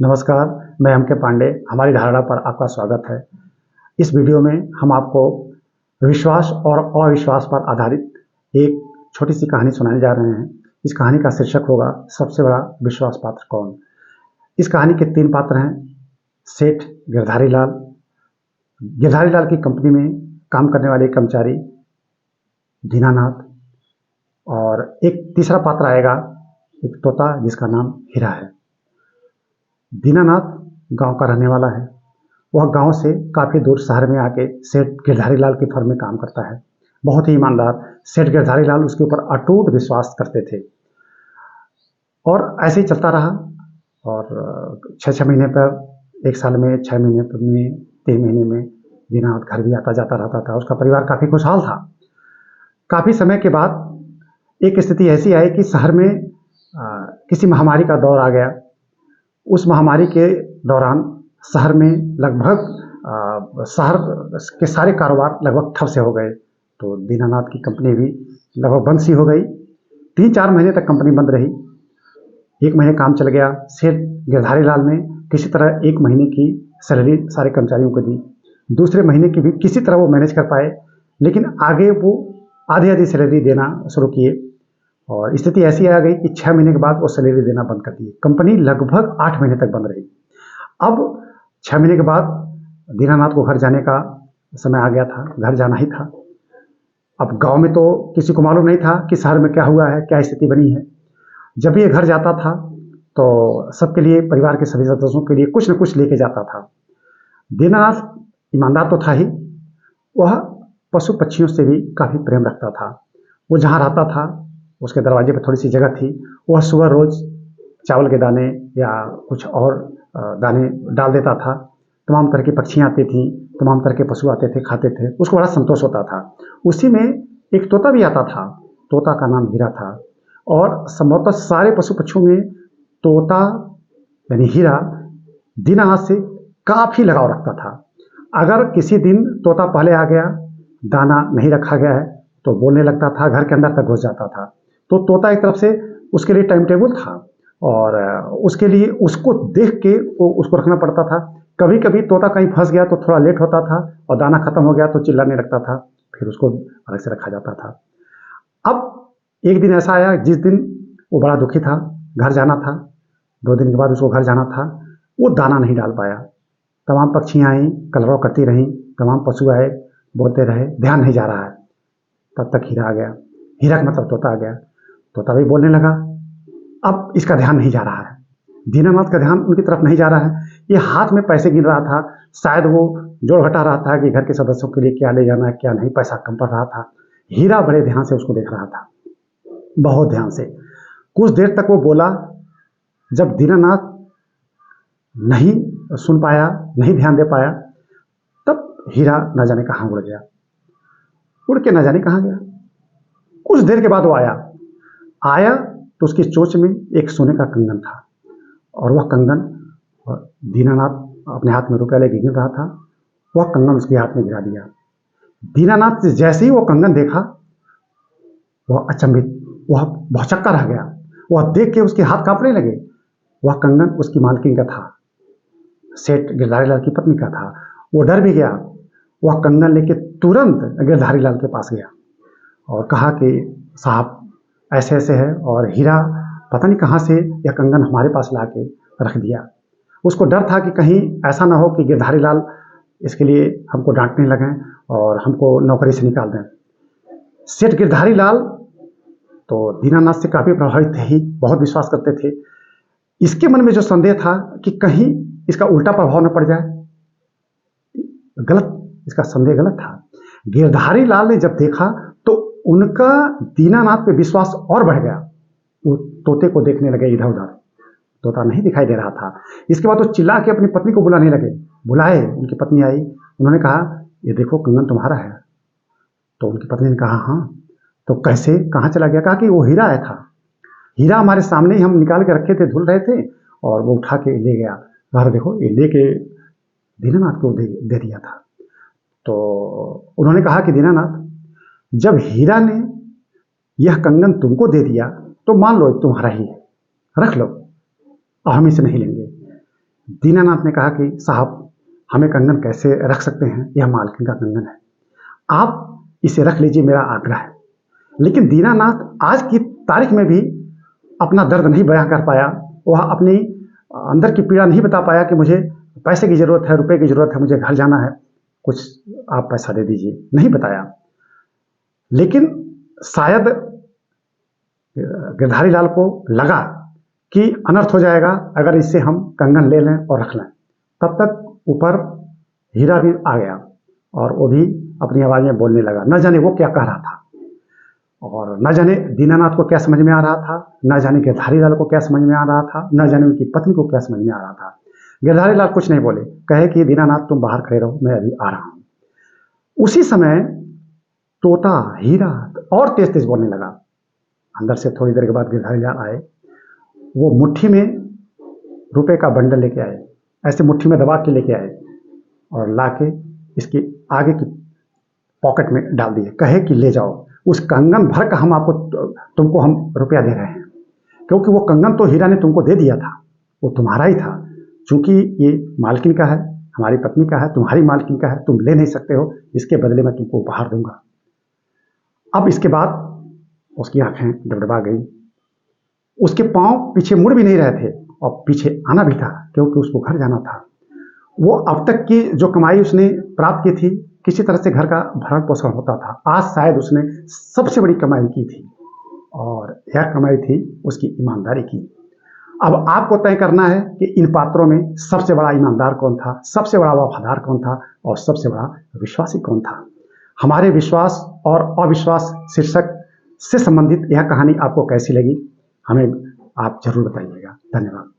नमस्कार, मैं एम के पांडे। हमारी धारणा पर आपका स्वागत है। इस वीडियो में हम आपको विश्वास और अविश्वास पर आधारित एक छोटी सी कहानी सुनाने जा रहे हैं। इस कहानी का शीर्षक होगा सबसे बड़ा विश्वास पात्र कौन। इस कहानी के 3 पात्र हैं। सेठ गिरधारी लाल, गिरधारी लाल की कंपनी में काम करने वाले कर्मचारी दीनानाथ, और एक तीसरा पात्र आएगा, एक तोता जिसका नाम हीरा है। दीनानाथ गांव का रहने वाला है। वह गांव से काफ़ी दूर शहर में आके सेठ गिरधारी लाल की फर्म में काम करता है। बहुत ही ईमानदार सेठ गिरधारी लाल उसके ऊपर अटूट विश्वास करते थे और ऐसे ही चलता रहा। और 6-6 महीने पर, 1 साल में, 6 महीने पर में, 3 महीने में दीनानाथ घर भी आता जाता रहता था। उसका परिवार काफ़ी खुशहाल था। काफ़ी समय के बाद एक स्थिति ऐसी आई कि शहर में किसी महामारी का दौर आ गया। उस महामारी के दौरान शहर में लगभग शहर के सारे कारोबार लगभग ठप से हो गए। तो दीनानाथ की कंपनी भी लगभग बंद सी हो गई। 3-4 महीने तक कंपनी बंद रही। 1 महीने काम चल गया। सेठ गिरधारी लाल ने किसी तरह 1 महीने की सैलरी सारे कर्मचारियों को दी। दूसरे महीने की भी किसी तरह वो मैनेज कर पाए, लेकिन आगे वो आधी सैलरी देना शुरू किए और स्थिति ऐसी आ गई कि 6 महीने के बाद वो सैलरी देना बंद कर दिए। कंपनी लगभग 8 महीने तक बंद रही। अब 6 महीने के बाद दीनानाथ को घर जाने का समय आ गया था। घर जाना ही था। अब गांव में तो किसी को मालूम नहीं था कि शहर में क्या हुआ है, क्या स्थिति बनी है। जब ये घर जाता था तो सबके लिए, परिवार के सभी सदस्यों के लिए कुछ न कुछ लेके जाता था। दीनानाथ ईमानदार तो था ही, वह पशु पक्षियों से भी काफ़ी प्रेम रखता था। वो जहाँ रहता था उसके दरवाजे पर थोड़ी सी जगह थी। वह सुबह रोज चावल के दाने या कुछ और दाने डाल देता था। तमाम तरह की पक्षियाँ आती थीं, तमाम तरह के पशु आते थे, खाते थे। उसको बड़ा संतोष होता था। उसी में एक तोता भी आता था। तोता का नाम हीरा था। और संभवतः सारे पशु पक्षियों में तोता यानी हीरा दीनानाथ से काफ़ी लगाव रखता था। अगर किसी दिन तोता पहले आ गया, दाना नहीं रखा गया है, तो बोलने लगता था, घर के अंदर तक घुस जाता था। तो तोता एक तरफ से उसके लिए टाइम टेबल था और उसके लिए उसको देख के उसको रखना पड़ता था। कभी कभी तोता कहीं फंस गया तो थोड़ा लेट होता था और दाना खत्म हो गया तो चिल्लाने लगता था, फिर उसको अलग से रखा जाता था। अब एक दिन ऐसा आया जिस दिन वो बड़ा दुखी था, घर जाना था। 2 दिन के बाद उसको घर जाना था। वो दाना नहीं डाल पाया। तमाम पक्षियाँ आई, कलरव करती रहीं, तमाम पशु आए, बोलते रहे, ध्यान नहीं जा रहा है। तब तक हीरा आ गया। हीरा का मतलब तोता आ गया। तोता भी बोलने लगा। अब इसका ध्यान नहीं जा रहा है, दीनानाथ का ध्यान उनकी तरफ नहीं जा रहा है। ये हाथ में पैसे गिन रहा था। शायद वो जोड़ घटा रहा था कि घर के सदस्यों के लिए क्या ले जाना है, क्या नहीं। पैसा कम पड़ रहा था। हीरा बड़े ध्यान से उसको देख रहा था, बहुत ध्यान से। कुछ देर तक वो बोला। जब दीनानाथ नहीं सुन पाया, नहीं ध्यान दे पाया, तब हीरा न जाने कहाँ उड़ गया। उड़ के न जाने कहाँ गया। कुछ देर के बाद वो आया तो उसकी चोंच में एक सोने का कंगन था और वह कंगन, दीनानाथ अपने हाथ में रुपया लेके गिन रहा था, वह कंगन उसके हाथ में गिरा दिया। दीनानाथ जैसे ही वो कंगन देखा, वह अचंभित, वह भौचक्का रह गया। वह देख के उसके हाथ कांपने लगे। वह कंगन उसकी मालकिन का था, सेठ गिरधारी लाल की पत्नी का था। वो डर भी गया। वह कंगन लेके तुरंत गिरधारी लाल के पास गया और कहा कि साहब, ऐसे ऐसे है और हीरा पता नहीं कहाँ से यह कंगन हमारे पास ला के रख दिया। उसको डर था कि कहीं ऐसा ना हो कि गिरधारी लाल इसके लिए हमको डांटने लगें और हमको नौकरी से निकाल दें। सेठ गिरधारी लाल तो दीनानाथ से काफ़ी प्रभावित थे ही, बहुत विश्वास करते थे। इसके मन में जो संदेह था कि कहीं इसका उल्टा प्रभाव न पड़ जाए, गलत, इसका संदेह गलत था। गिरधारी लाल ने जब देखा तो उनका दीनानाथ पे विश्वास और बढ़ गया। वो तोते को देखने लगे इधर उधर। तोता नहीं दिखाई दे रहा था। इसके बाद वो चिल्ला के अपनी पत्नी को बुलाने लगे। बुलाए, उनकी पत्नी आई। उन्होंने कहा, ये देखो कंगन तुम्हारा है। तो उनकी पत्नी ने कहा, हाँ। तो कैसे, कहाँ चला गया? कहा कि वो हीरा आया था। हीरा हमारे सामने ही हम निकाल के रखे थे, धुल रहे थे, और वो उठा के ले गया। कहा देखो, ये ले के दीनानाथ को दे दिया था। तो उन्होंने कहा कि दीनानाथ, जब हीरा ने यह कंगन तुमको दे दिया तो मान लो तुम्हारा ही है, रख लो, और हम इसे नहीं लेंगे। दीनानाथ ने कहा कि साहब हमें कंगन कैसे रख सकते हैं, यह मालकिन का कंगन है, आप इसे रख लीजिए, मेरा आग्रह है। लेकिन दीनानाथ आज की तारीख में भी अपना दर्द नहीं बयां कर पाया, वह अपनी अंदर की पीड़ा नहीं बता पाया कि मुझे पैसे की जरूरत है, रुपए की जरूरत है, मुझे घर जाना है, कुछ आप पैसा दे दीजिए, नहीं बताया। लेकिन शायद गिरधारी लाल को लगा कि अनर्थ हो जाएगा अगर इससे हम कंगन ले लें और रख लें। तब तक ऊपर हीरा भी आ गया और वो भी अपनी आवाज में बोलने लगा। न जाने वो क्या कह रहा था और न जाने दीनानाथ को क्या समझ में आ रहा था, न जाने गिरधारी लाल को क्या समझ में आ रहा था, न जाने उनकी पत्नी को क्या समझ में आ रहा था। गिरधारी लाल कुछ नहीं बोले, कहे कि दीनानाथ तुम बाहर खड़े रहो, मैं अभी आ रहा हूं। उसी समय तोता हीरा और तेज तेज बोलने लगा। अंदर से थोड़ी देर के बाद गिरधारी लाल आए, वो मुट्ठी में रुपए का बंडल लेके आए, ऐसे मुट्ठी में दबा के लेके आए और लाके इसकी आगे की पॉकेट में डाल दिए। कहे कि ले जाओ, उस कंगन भर का तुमको हम रुपया दे रहे हैं, क्योंकि वो कंगन तो हीरा ने तुमको दे दिया था, वो तुम्हारा ही था। चूंकि ये मालकिन का है, हमारी पत्नी का है, तुम्हारी मालकिन का है, तुम ले नहीं सकते हो, इसके बदले में तुमको उपहार दूंगा। अब इसके बाद उसकी आंखें डबडबा गई, उसके पांव पीछे मुड़ भी नहीं रहे थे और पीछे आना भी था, क्योंकि उसको घर जाना था। वो अब तक की जो कमाई उसने प्राप्त की थी, किसी तरह से घर का भरण पोषण होता था, आज शायद उसने सबसे बड़ी कमाई की थी और यह कमाई थी उसकी ईमानदारी की। अब आपको तय करना है कि इन पात्रों में सबसे बड़ा ईमानदार कौन था, सबसे बड़ा वफादार कौन था और सबसे बड़ा विश्वासी कौन था। हमारे विश्वास और अविश्वास शीर्षक से संबंधित यह कहानी आपको कैसी लगी, हमें आप जरूर बताइएगा। धन्यवाद।